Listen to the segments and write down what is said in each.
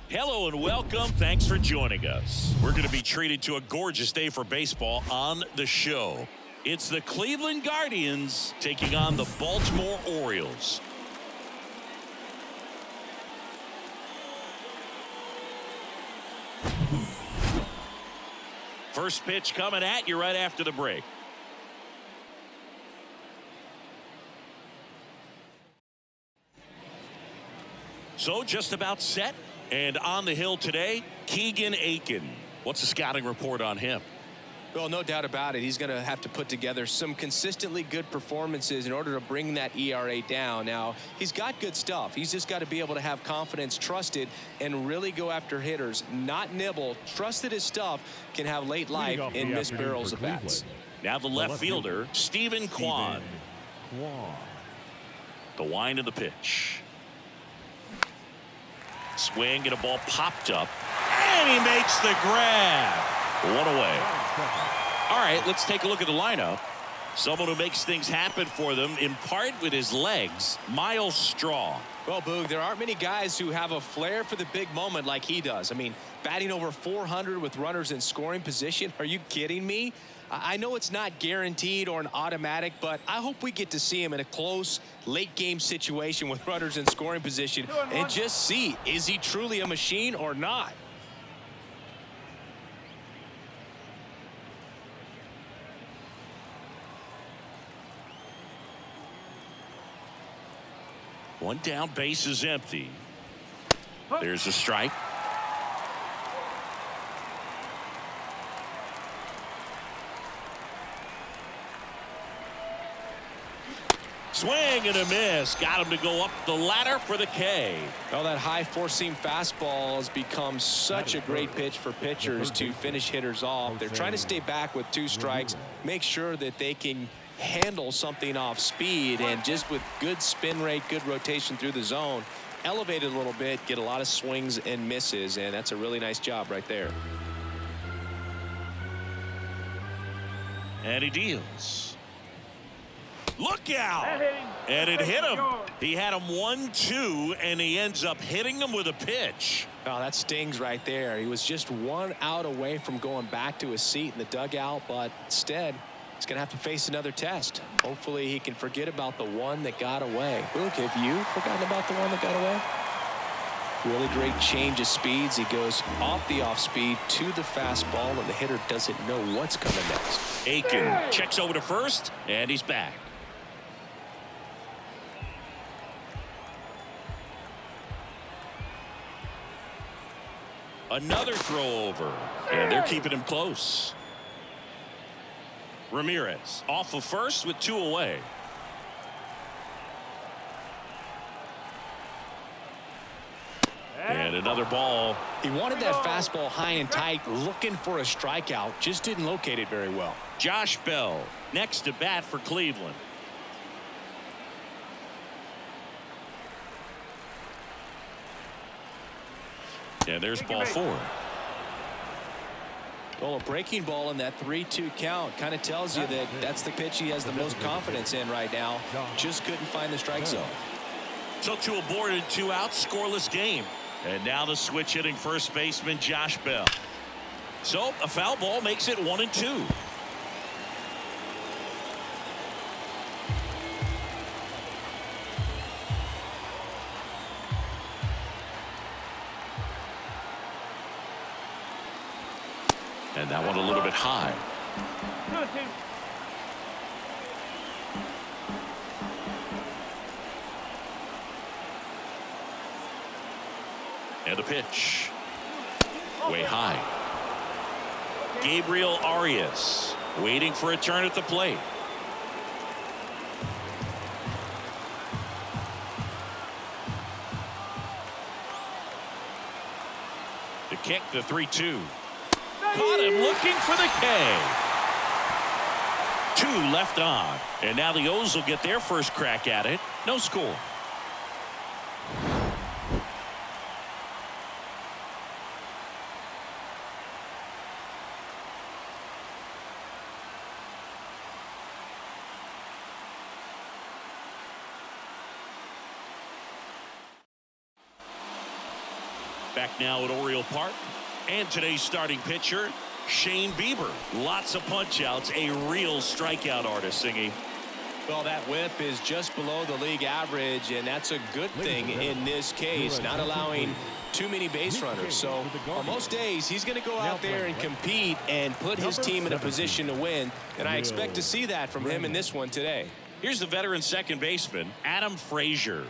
Hello and welcome. Thanks for joining us. We're going to be treated to a gorgeous day for baseball on the show. It's the Cleveland Guardians taking on the Baltimore Orioles. First pitch coming at you right after the break. So just about set. And on the hill today, Keegan Aiken. What's the scouting report on him? Well, no doubt about it. He's going to have to put together some consistently good performances in order to bring that ERA down. Now, he's got good stuff. He's just got to be able to have confidence, trust it, and really go after hitters, not nibble. Trust that his stuff can have late life and miss barrels of bats. Now the left fielder, Stephen Kwan. The wind of the pitch. Swing and a ball popped up, and he makes the grab. One away. All right, let's take a look at the lineup. Someone who makes things happen for them, in part with his legs, Miles Straw. Well, Boog, there aren't many guys who have a flair for the big moment like he does. I mean, batting over 400 with runners in scoring position. Are you kidding me? I know it's not guaranteed or an automatic, but I hope we get to see him in a close late game situation with runners in scoring position and just see, is he truly a machine or not? One down, base is empty. There's a strike. Swing and a miss. Got him to go up the ladder for the K. Well, that high four-seam fastball has become such a great pitch for pitchers to finish hitters off. They're trying to stay back with 2 strikes, make sure that they can handle something off speed, and just with good spin rate, good rotation through the zone, elevate it a little bit, get a lot of swings and misses, and that's a really nice job right there. And he deals. Look out! And it hit him. He had him 1-2, and he ends up hitting him with a pitch. Oh, that stings right there. He was just 1 out away from going back to his seat in the dugout, but instead, he's going to have to face another test. Hopefully, he can forget about the one that got away. Look, have you forgotten about the one that got away? Really great change of speeds. He goes off the off speed to the fastball, and the hitter doesn't know what's coming next. Aiken checks over to first, and he's back. Another throw over, and they're keeping him close. Ramirez off of first with 2 away. And another ball. He wanted that fastball high and tight, looking for a strikeout, just didn't locate it very well. Josh Bell next to bat for Cleveland. And there's ball 4. Well, a breaking ball in that 3-2 count kind of tells you that that's the pitch he has the most confidence in right now. Just couldn't find the strike zone. So to a board and 2 outs, scoreless game. And now the switch hitting first baseman Josh Bell. So a foul ball makes it 1-2. And that one a little bit high. And the pitch. Way high. Gabriel Arias waiting for a turn at the plate. The kick, the 3-2. Caught him looking for the K. 2 left on. And now the O's will get their first crack at it. No score. Back now at Oriole Park. And today's starting pitcher, Shane Bieber. Lots of punch-outs, a real strikeout artist, Singy. Well, that whip is just below the league average, and that's a good thing in this case, not allowing too many base runners. So on most days, he's going to go out there and compete and put his team in a position to win, and I expect to see that from him in this one today. Here's the veteran second baseman, Adam Frazier.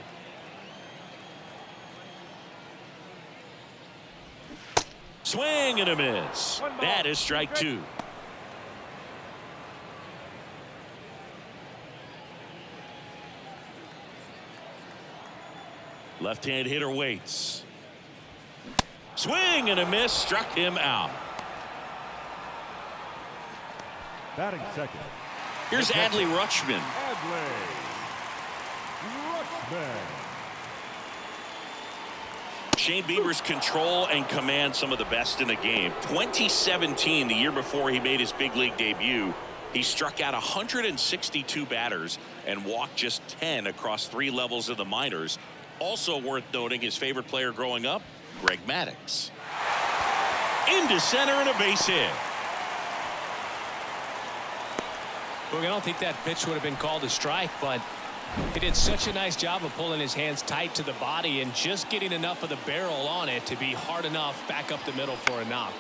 Swing and a miss. That is strike two. Left-hand hitter waits. Swing and a miss. Struck him out. Batting second. Here's Adley Rutschman. Shane Bieber's control and command some of the best in the game. 2017, the year before he made his big league debut, he struck out 162 batters and walked just 10 across 3 levels of the minors. Also worth noting, his favorite player growing up, Greg Maddux. Into center and a base hit. Look, I don't think that pitch would have been called a strike, but he did such a nice job of pulling his hands tight to the body and just getting enough of the barrel on it to be hard enough back up the middle for a knock.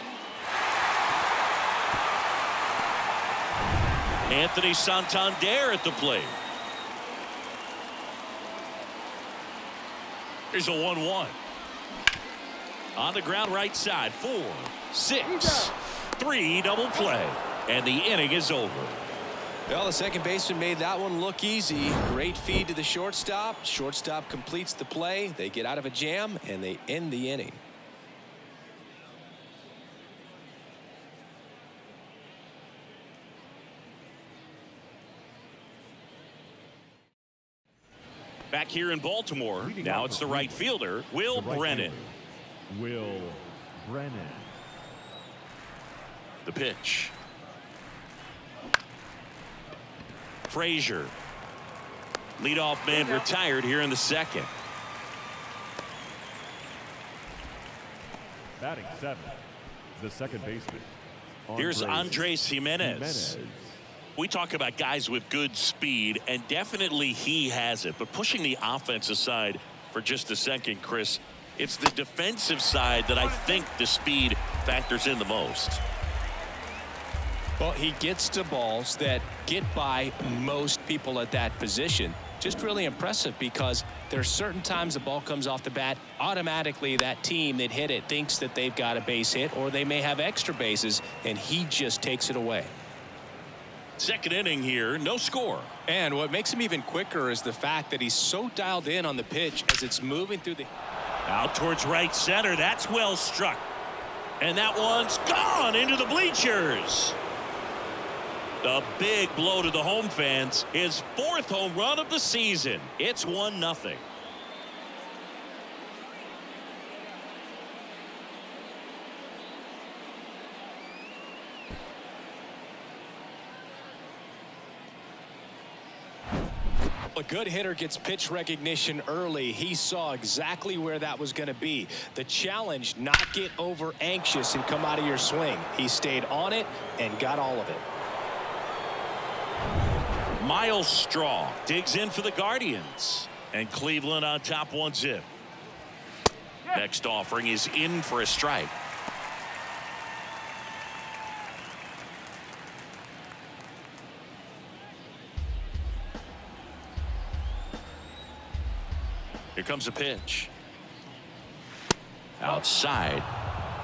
Anthony Santander at the plate. Here's a 1-1. On the ground right side. 4, 6, 3 double play. And the inning is over. Well, the second baseman made that one look easy. Great feed to the shortstop. Shortstop completes the play. They get out of a jam and they end the inning. Back here in Baltimore, now it's the right fielder, Will Brennan. Will Brennan. The pitch. Frazier. Leadoff man retired here in the second. Batting seventh, the second baseman. Here's Andres Jimenez. We talk about guys with good speed, and definitely he has it. But pushing the offensive side for just a second, Chris, it's the defensive side that I think the speed factors in the most. Well, he gets to balls that get by most people at that position. Just really impressive because there are certain times the ball comes off the bat, automatically that team that hit it thinks that they've got a base hit or they may have extra bases, and he just takes it away. Second inning here, no score. And what makes him even quicker is the fact that he's so dialed in on the pitch as it's moving through the... Out towards right center. That's well struck. And that one's gone into the bleachers. The big blow to the home fans. His 4th home run of the season. It's 1-0. A good hitter gets pitch recognition early. He saw exactly where that was going to be. The challenge, not get over anxious and come out of your swing. He stayed on it and got all of it. Miles Straw digs in for the Guardians. And Cleveland on top 1-0. Next offering is in for a strike. Here comes a pitch. Outside.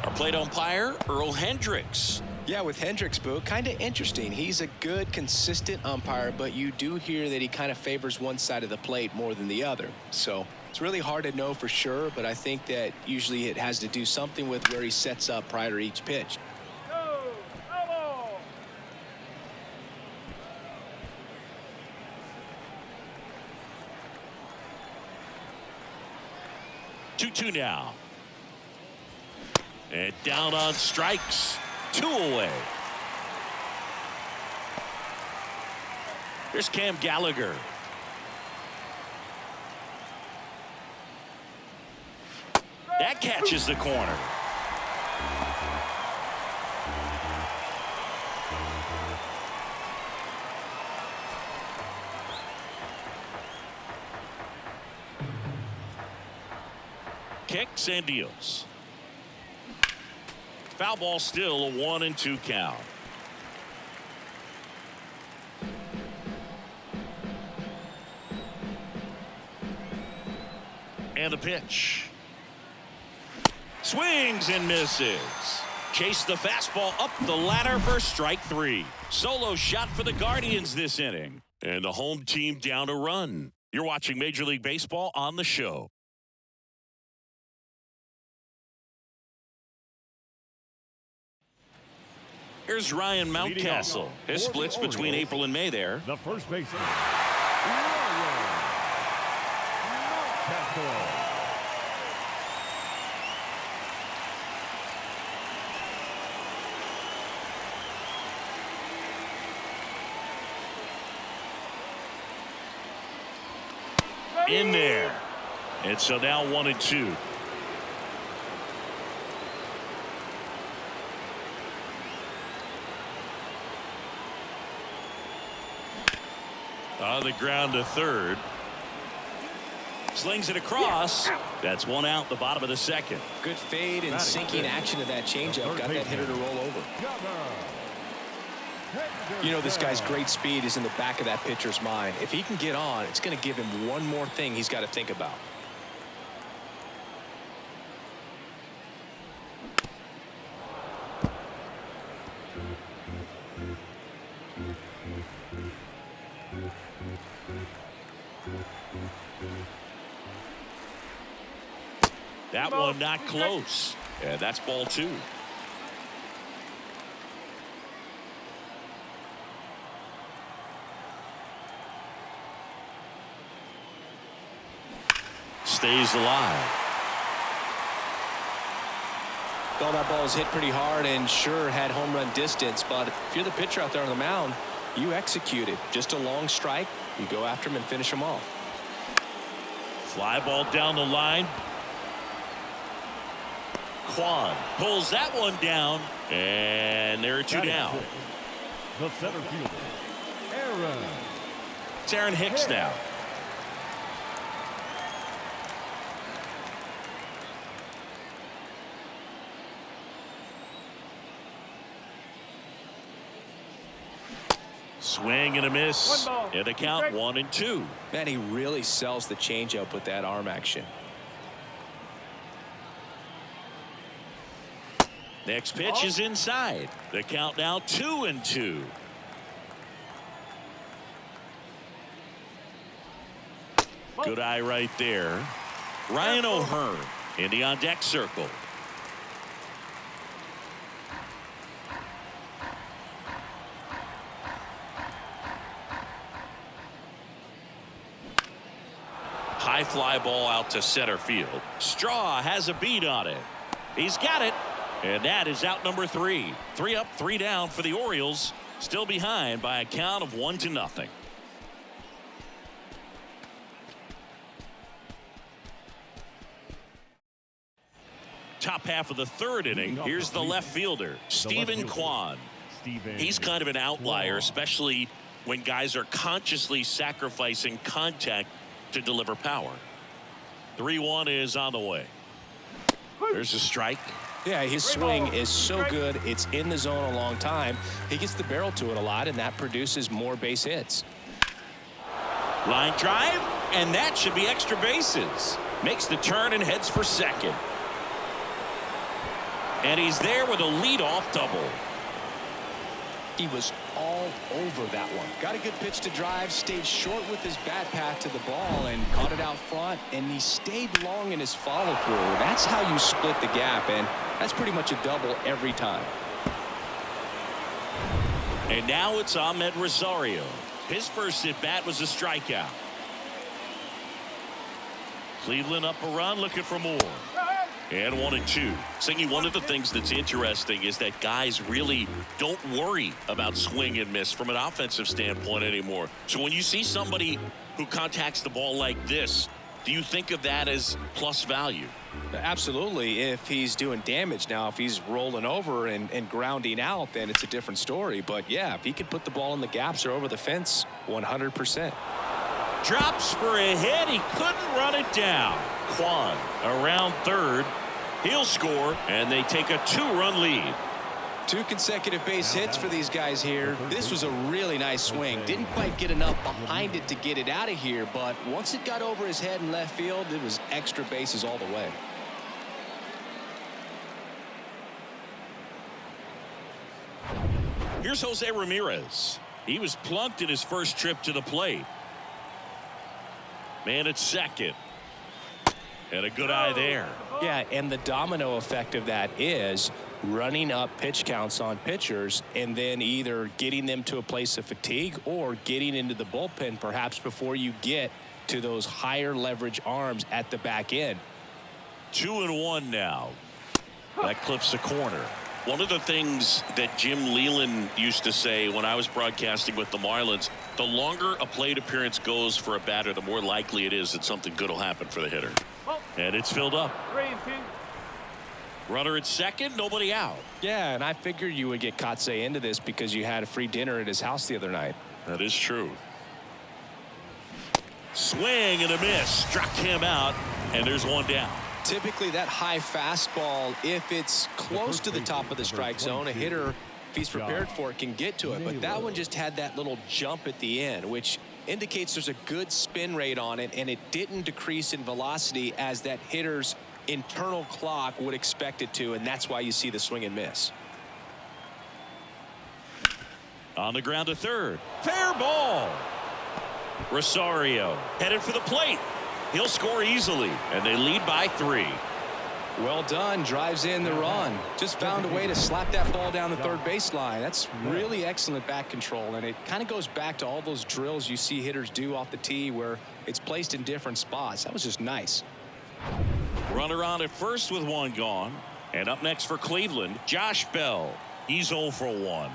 Our plate umpire, Earl Hendricks. Yeah, with Hendricks, Boo, kind of interesting. He's a good, consistent umpire, but you do hear that he kind of favors one side of the plate more than the other. So it's really hard to know for sure, but I think that usually it has to do something with where he sets up prior to each pitch. 2-2 now. And down on strikes. 2 away. Here's Cam Gallagher. That catches the corner. Kicks and deals. Foul ball, still a 1-2 count. And the pitch. Swings and misses. Chase the fastball up the ladder for strike 3. Solo shot for the Guardians this inning. And the home team down a run. You're watching Major League Baseball on the show. Here's Ryan Mountcastle. His splits between April and May there. The first baseman, Ryan Mountcastle. In there. And so now 1-2. On the ground to third. Slings it across. That's one out, the bottom of the second. Good fade and sinking action of that changeup. Got that hitter to roll over. You know, this guy's great speed is in the back of that pitcher's mind. If he can get on, it's going to give him one more thing he's got to think about. That one not close. And that's ball 2. Stays alive. Well, that ball was hit pretty hard and sure had home run distance, but if you're the pitcher out there on the mound, you execute it. Just a long strike. You go after him and finish him off. Fly ball down the line. Kwan pulls that one down, and there are 2 down. The center fielder, Aaron. It's Aaron Hicks now. Swing and a miss. And the count 1-2. Man, he really sells the changeup with that arm action. Next pitch is inside. The count now 2-2. Good eye right there. Ryan O'Hearn in the on deck circle. High fly ball out to center field. Straw has a beat on it. He's got it. And that is out number 3. 3 up, 3 down for the Orioles. Still behind by a count of 1-0. Top half of the third inning. Here's the left fielder, Stephen Kwan. He's kind of an outlier, especially when guys are consciously sacrificing contact to deliver power. 3-1 is on the way. There's a strike. Yeah, his swing is so good. It's in the zone a long time. He gets the barrel to it a lot, and that produces more base hits. Line drive, and that should be extra bases. Makes the turn and heads for second. And he's there with a leadoff double. He was all over that one. Got a good pitch to drive, stayed short with his bat path to the ball and caught it out front, and he stayed long in his follow through. That's how you split the gap, and that's pretty much a double every time. And now it's Ahmed Rosario. His first at bat was a strikeout. Cleveland up a run, looking for more. And 1-2. Singy, one of the things that's interesting is that guys really don't worry about swing and miss from an offensive standpoint anymore. So when you see somebody who contacts the ball like this, Do you think of that as plus value? Absolutely, if he's doing damage. Now, if he's rolling over and grounding out, then it's a different story. But, yeah, if he can put the ball in the gaps or over the fence, 100%. Drops for a hit. He couldn't run it down. Kwan around third. He'll score, and they take a 2-run lead. 2 consecutive base hits for these guys here. This was a really nice swing. Didn't quite get enough behind it to get it out of here, but once it got over his head in left field, it was extra bases all the way. Here's Jose Ramirez. He was plunked in his first trip to the plate. Man at second. And a good eye there. Yeah, and the domino effect of that is running up pitch counts on pitchers and then either getting them to a place of fatigue or getting into the bullpen perhaps before you get to those higher leverage arms at the back end. 2-1 now. That clips the corner. One of the things that Jim Leland used to say when I was broadcasting with the Marlins, the longer a plate appearance goes for a batter, the more likely it is that something good will happen for the hitter. And it's filled up. 3-2. Runner at second, nobody out. Yeah, and I figured you would get Kotsay into this because you had a free dinner at his house the other night. That is true. Swing and a miss. Struck him out, and there's one down. Typically that high fastball, if it's close to the top of the strike zone, a hitter, if he's prepared for it, can get to it. But that one just had that little jump at the end, which indicates there's a good spin rate on it, and it didn't decrease in velocity as that hitter's internal clock would expect it to, and that's why you see the swing and miss. On the ground to third. Fair ball. Rosario headed for the plate. He'll score easily, and they lead by 3. Well done. Drives in the run. Just found a way to slap that ball down the third baseline. That's really excellent back control, and it kind of goes back to all those drills you see hitters do off the tee where it's placed in different spots. That was just nice. Runner on at first with 1 gone. And up next for Cleveland, Josh Bell. He's 0 for 1.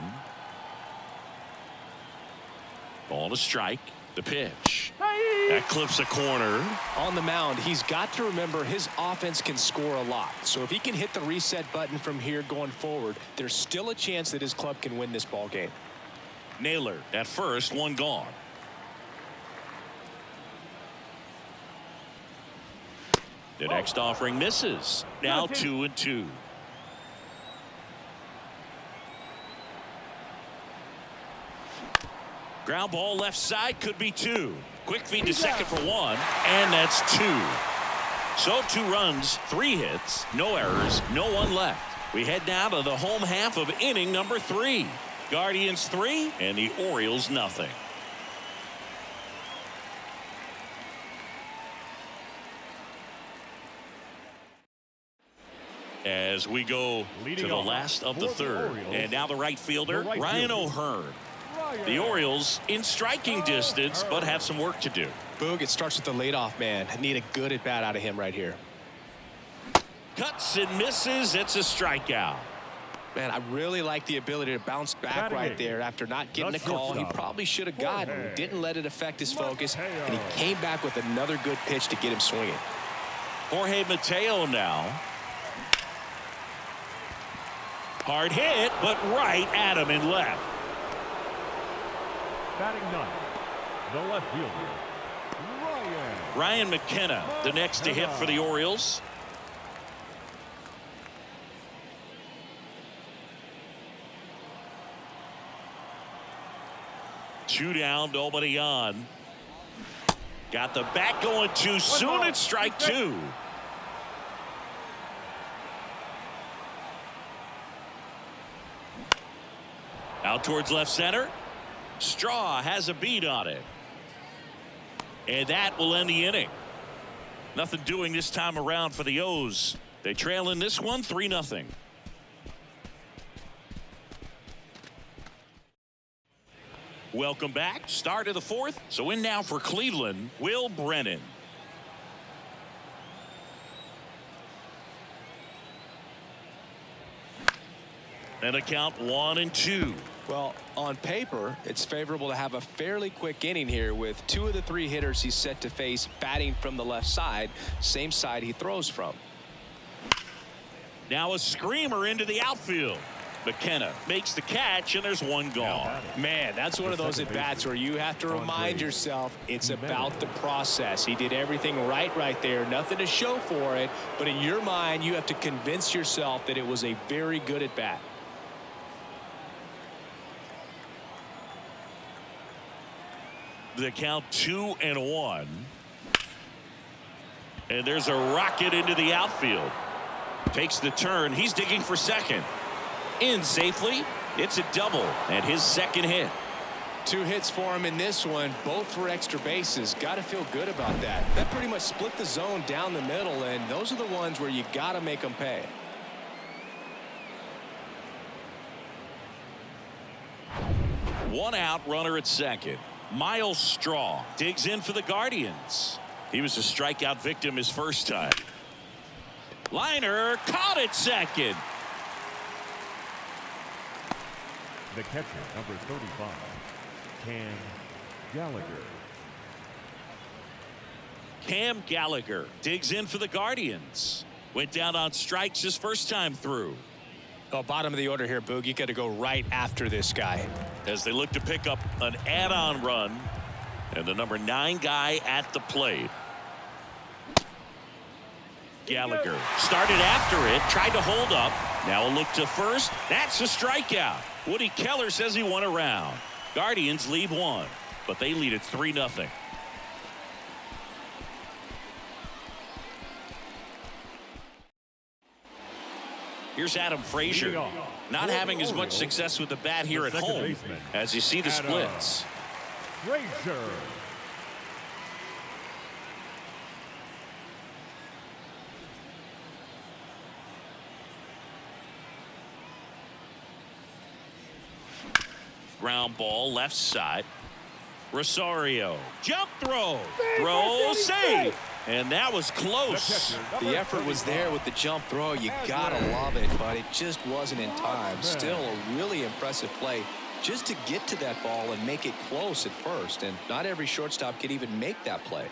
Ball to strike. The pitch. That clips a corner. On the mound, he's got to remember his offense can score a lot. So if he can hit the reset button from here going forward, there's still a chance that his club can win this ball game. Naylor at first, 1 gone. The next offering misses. Now 2-2. Ground ball left side, could be 2. Quick feed to second for 1, and that's 2. So 2 runs, 3 hits, no errors, no one left. We head now to the home half of inning number 3. Guardians 3 and the Orioles nothing. As we go to the last of the third, and now the right fielder, Ryan O'Hearn. The Orioles in striking distance, but have some work to do. Boog, it starts with the leadoff man. Need a good at bat out of him right here. Cuts and misses. It's a strikeout. Man, I really like the ability to bounce back right there after not getting a call. He probably should have gotten. He didn't let it affect his focus, and he came back with another good pitch to get him swinging. Jorge Mateo now. Hard hit, but right at him in left. Batting 9th, the left fielder, Ryan McKenna, the next to hit for the Orioles. Two down, nobody on. Got the bat going too soon. It's strike 2. Out towards left center. Straw has a beat on it. And that will end the inning. Nothing doing this time around for the O's. They trail in this one 3-0. Welcome back. Start of the 4th. So in now for Cleveland, Will Brennan. And a count 1-2. Well, on paper, it's favorable to have a fairly quick inning here with 2 of the 3 hitters he's set to face batting from the left side, same side he throws from. Now a screamer into the outfield. McKenna makes the catch, and there's one gone. Man, that's one of those at-bats where you have to remind yourself it's about the process. He did everything right there. Nothing to show for it, but in your mind, you have to convince yourself that it was a very good at-bat. The count 2-1. And there's a rocket into the outfield. Takes the turn. He's digging for second. In safely. It's a double and his second hit. 2 hits for him in this one, both for extra bases. Got to feel good about that. That pretty much split the zone down the middle, and those are the ones where you got to make them pay. One out, runner at second. Miles Straw digs in for the Guardians. He was a strikeout victim his first time. Liner caught at second. The catcher, number 35, Cam Gallagher. Cam Gallagher digs in for the Guardians. Went down on strikes his first time through. Oh, bottom of the order here, Boog. You got to go right after this guy. As they look to pick up an add-on run. And the number 9 guy at the plate. Gallagher started after it, tried to hold up. Now a look to first. That's a strikeout. Woody Keller says he won a round. Guardians lead 1, but they lead it 3-0. Here's Adam Frazier, not having as much success with the bat here at home as you see the splits. Frazier. Ground ball left side. Rosario jump throw. Throw save. And that was close. The effort was there with the jump throw. You gotta love it, but it just wasn't in time. Still a really impressive play just to get to that ball and make it close at first. And not every shortstop can even make that play.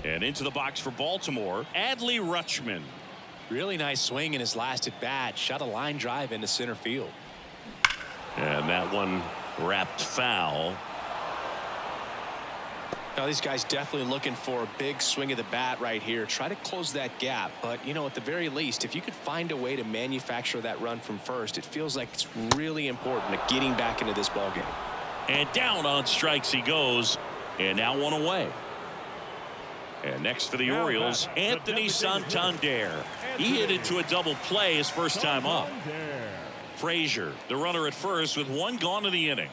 And into the box for Baltimore, Adley Rutschman. Really nice swing in his last at bat. Shot a line drive into center field. And that one wrapped foul. Now these guys definitely looking for a big swing of the bat right here. Try to close that gap. But, you know, at the very least, if you could find a way to manufacture that run from first, it feels like it's really important to getting back into this ballgame. And down on strikes he goes. And now one away. And next for the Orioles, Anthony Santander. He hit into a double play his first time up. Frazier, the runner at first with 1 gone in the inning.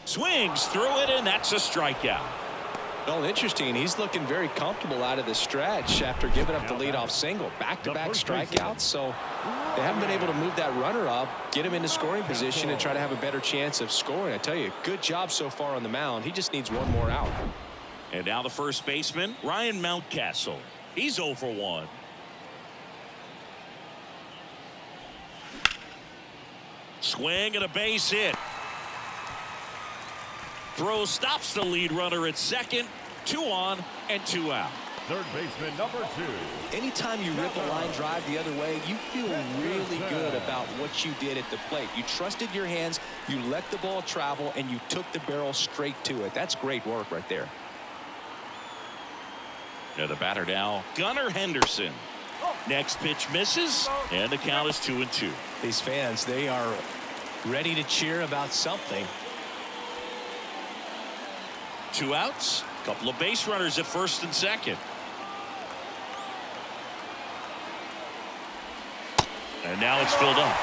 Swings through it, and that's a strikeout. Well, interesting. He's looking very comfortable out of the stretch after giving up the leadoff single. Back-to-back strikeouts, so they haven't been able to move that runner up, get him into scoring position, and try to have a better chance of scoring. I tell you, good job so far on the mound. He just needs 1 more out. And now the first baseman, Ryan Mountcastle. He's 0 for 1. Swing and a base hit. Throw stops the lead runner at second. 2 on and 2 out. Third baseman number 2. Anytime you rip a line drive the other way, you feel really good about what you did at the plate. You trusted your hands, you let the ball travel, and you took the barrel straight to it. That's great work right there. Now the batter now, Gunnar Henderson. Next pitch misses, and the count is 2-2. These fans, they are ready to cheer about something. 2 outs, couple of base runners at first and second. And now it's filled up.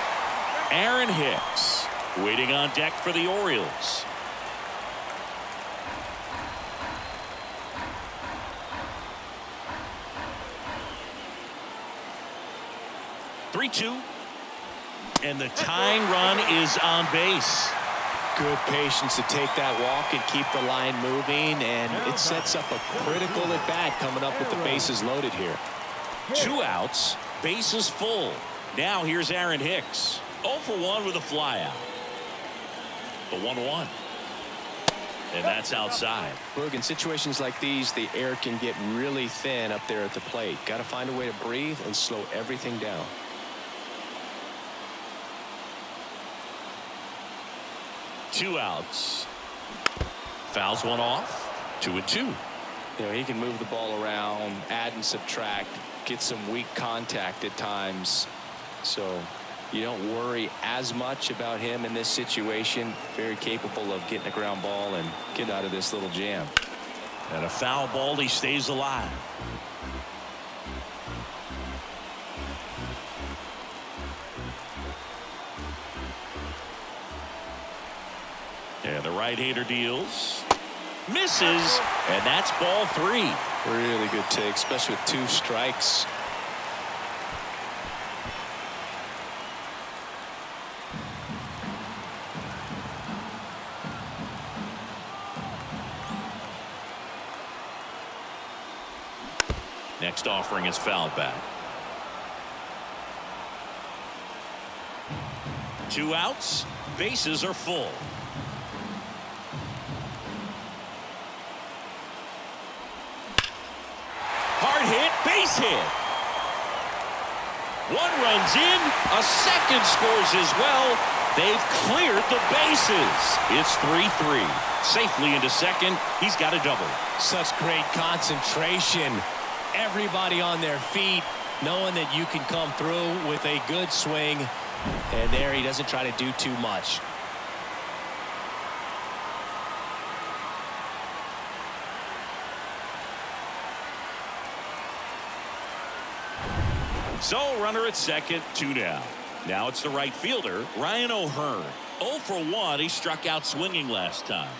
Aaron Hicks waiting on deck for the Orioles. 3-2. And the tying run is on base. Good patience to take that walk and keep the line moving, and it sets up a critical at bat coming up with the bases loaded here. 2 outs, bases full. Now here's Aaron Hicks. 0 for 1 with a flyout. The 1-1. And that's outside. Look, in situations like these, the air can get really thin up there at the plate. Got to find a way to breathe and slow everything down. Two outs. Fouls one off. 2-2. You know, he can move the ball around, add and subtract, get some weak contact at times. So you don't worry as much about him in this situation. Very capable of getting a ground ball and get out of this little jam. And a foul ball, he stays alive. And the right-hander deals. Misses, and that's ball 3. Really good take, especially with 2 strikes. Next offering is fouled back. 2 outs, bases are full. Hard hit, base hit. 1 runs in, a second scores as well. They've cleared the bases. It's 3-3. Safely into second. He's got a double. Such great concentration. Everybody on their feet, knowing that you can come through with a good swing. And there he doesn't try to do too much. So runner at second, 2 down. Now it's the right fielder, Ryan O'Hearn. 0 for 1. He struck out swinging last time.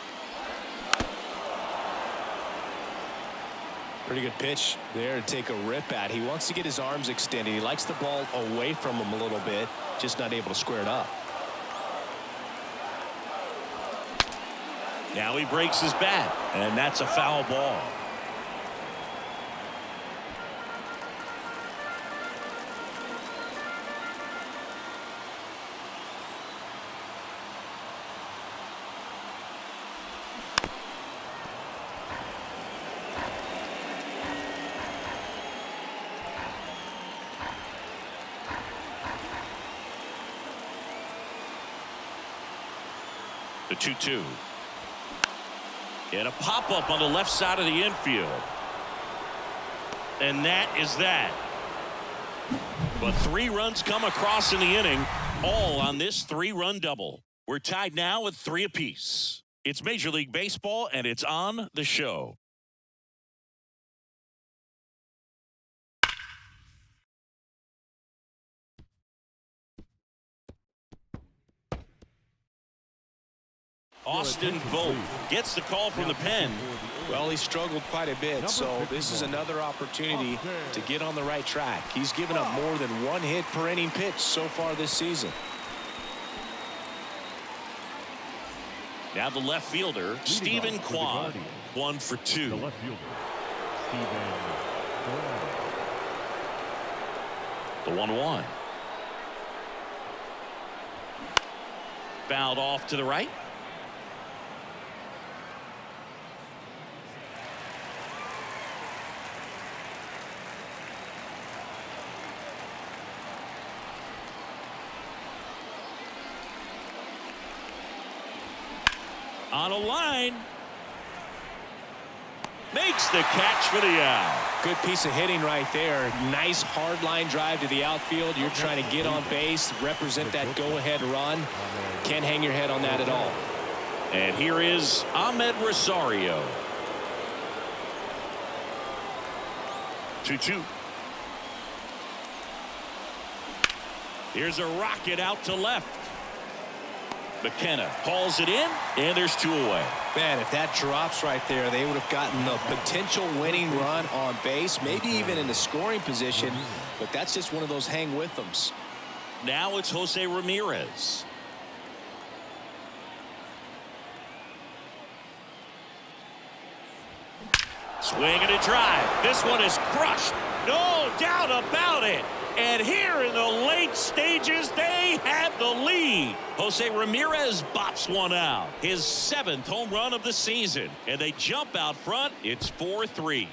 Pretty good pitch there to take a rip at. He wants to get his arms extended. He likes the ball away from him a little bit, just not able to square it up. Now he breaks his bat, and that's a foul ball. The 2-2. And a pop-up on the left side of the infield. And that is that. But 3 runs come across in the inning, all on this 3-run double. We're tied now at 3 apiece. It's Major League Baseball, and it's on the show. Austin Vogt gets the call from the pen. Well, he struggled quite a bit, so this is another opportunity to get on the right track. He's given up more than 1 hit per inning pitch so far this season. Now the left fielder, Stephen Kwan, 1 for 2. The left fielder, Stephen Kwan. The 1-1. Fouled off to the right. On a line. Makes the catch for the out. Good piece of hitting right there. Nice hard line drive to the outfield. You're trying to get on base, represent that go-ahead run. Can't hang your head on that at all. And here is Ahmed Rosario. 2-2. Here's a rocket out to left. McKenna hauls it in, and there's 2 away. Man, if that drops right there, they would have gotten the potential winning run on base, maybe even in the scoring position, but that's just one of those hang with thems. Now it's Jose Ramirez. Swing and a drive. This one is crushed. No doubt about it. And here in the late stages, they have the lead. Jose Ramirez bops one out. His 7th home run of the season. And they jump out front. It's 4-3.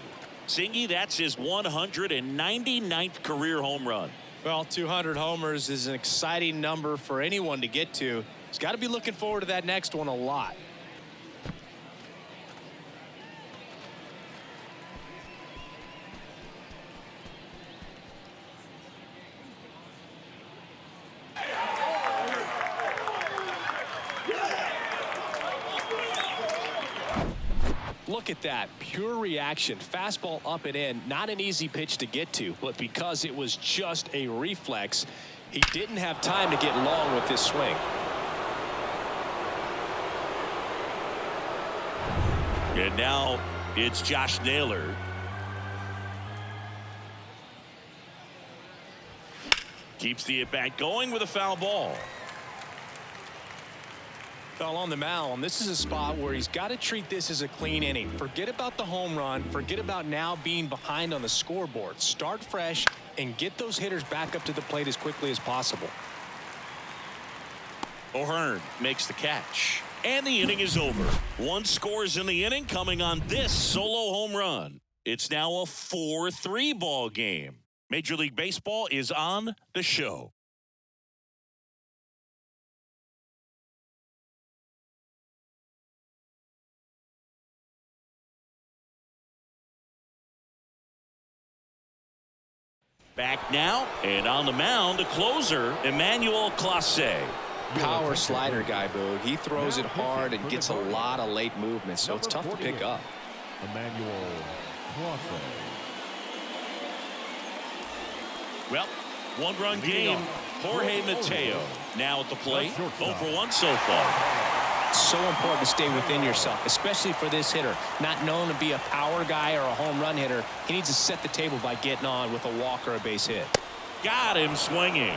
Singy, that's his 199th career home run. Well, 200 homers is an exciting number for anyone to get to. He's got to be looking forward to that next one a lot. Look at that pure reaction. Fastball up and in. Not an easy pitch to get to, but because it was just a reflex, he didn't have time to get long with this swing. And now it's Josh Naylor. Keeps the at-bat going with a foul ball. Fell on the mound. This is a spot where he's got to treat this as a clean inning. Forget about the home run. Forget about now being behind on the scoreboard. Start fresh and get those hitters back up to the plate as quickly as possible. O'Hearn makes the catch. And the inning is over. 1 scores in the inning coming on this solo home run. It's now a 4-3 ball game. Major League Baseball is on the show. Back now, and on the mound, the closer, Emmanuel Clase. Power slider guy, Boog. He throws it hard and gets a lot of late movement, so it's tough to pick up. Emmanuel Clase. Well, 1-run game. Jorge Mateo now at the plate. 0 for 1 so far. It's so important to stay within yourself, especially for this hitter. Not known to be a power guy or a home run hitter. He needs to set the table by getting on with a walk or a base hit. Got him swinging.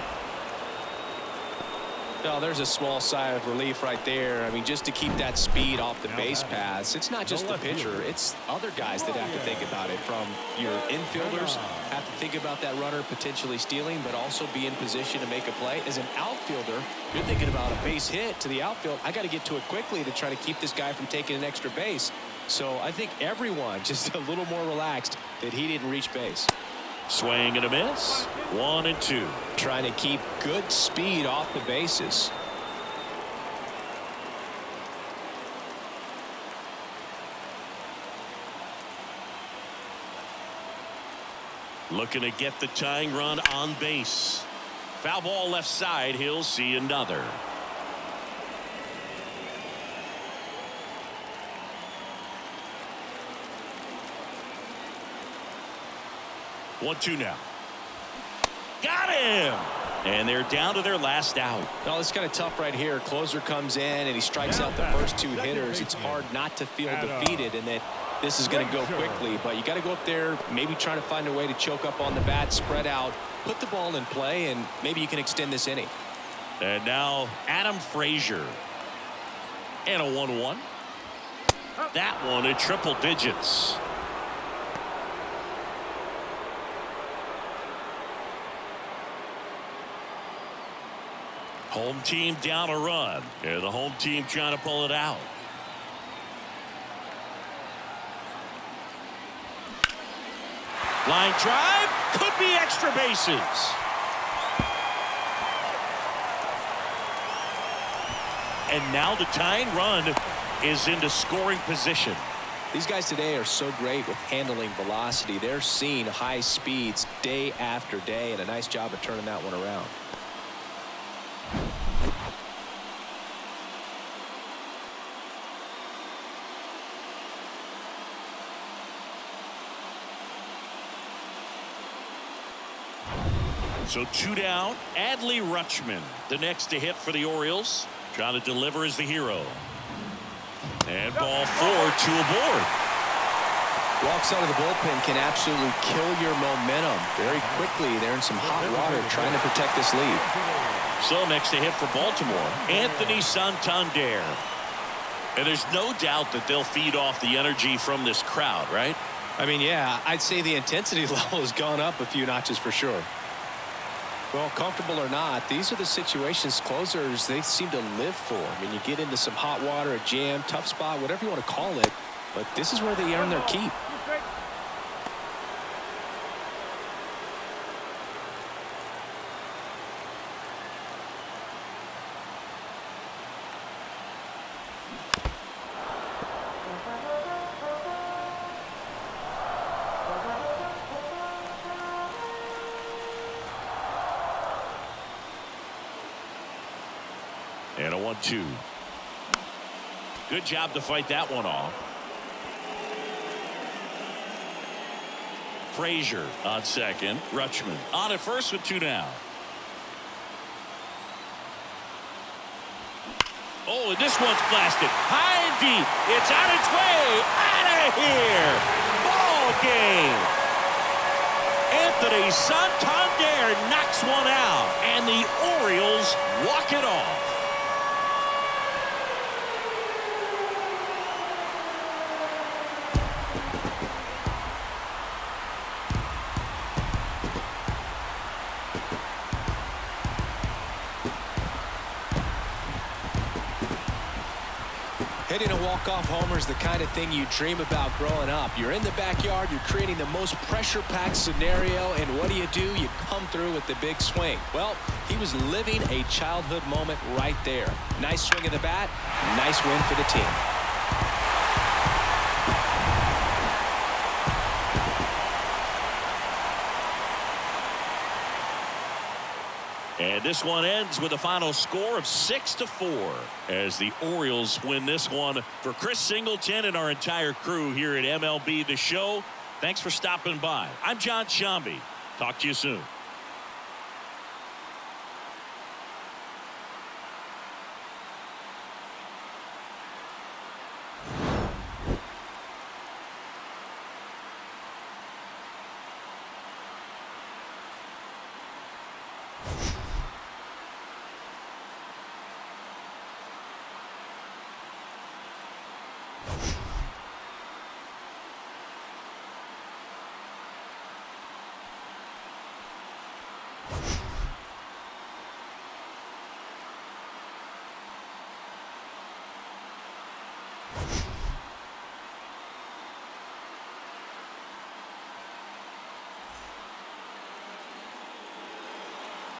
Well, there's a small sigh of relief right there. I mean, just to keep that speed off the base paths. It's not just the pitcher. It's other guys that have to think about it. From your infielders have to think about that runner potentially stealing, but also be in position to make a play. As an outfielder, you're thinking about a base hit to the outfield. I got to get to it quickly to try to keep this guy from taking an extra base. So I think everyone just a little more relaxed that he didn't reach base. Swing and a miss. 1-2. Trying to keep good speed off the bases. Looking to get the tying run on base. Foul ball left side. He'll see another. One, 2 now. Got him. And they're down to their last out. No, it's kind of tough right here. Closer comes in and he strikes out the first 2 hitters. It's hard not to feel defeated and that this is going to go quickly. But you got to go up there, maybe trying to find a way to choke up on the bat, spread out, put the ball in play, and maybe you can extend this inning. And now Adam Frazier. And a 1-1. That one in triple digits. Home team down a run, and the home team trying to pull it out. Line drive, could be extra bases. And now the tying run is into scoring position. These guys today are so great with handling velocity. They're seeing high speeds day after day, and a nice job of turning that one around. So 2 down. Adley Rutschman, the next to hit for the Orioles. Trying to deliver as the hero. And ball 4, 2 aboard. Walks out of the bullpen can absolutely kill your momentum very quickly. They're in some hot water trying to protect this lead. So next to hit for Baltimore, Anthony Santander. And there's no doubt that they'll feed off the energy from this crowd, right? I mean, yeah, I'd say the intensity level has gone up a few notches for sure. Well, comfortable or not, these are the situations closers they seem to live for. I mean, you get into some hot water, a jam, tough spot, whatever you want to call it, but this is where they earn their keep. And a 1-2. Good job to fight that one off. Frazier on second. Rutschman on at first with 2 down. Oh, and this one's blasted high and deep. It's on its way out of here. Ball game. Anthony Santander knocks one out, and the Orioles walk it off. Hitting a walk-off homer is the kind of thing you dream about growing up. You're in the backyard, you're creating the most pressure-packed scenario, and what do? You come through with the big swing. Well, he was living a childhood moment right there. Nice swing of the bat, nice win for the team. And this one ends with a final score of 6-4 as the Orioles win this one. For Chris Singleton and our entire crew here at MLB The Show, thanks for stopping by. I'm John Shambi. Talk to you soon.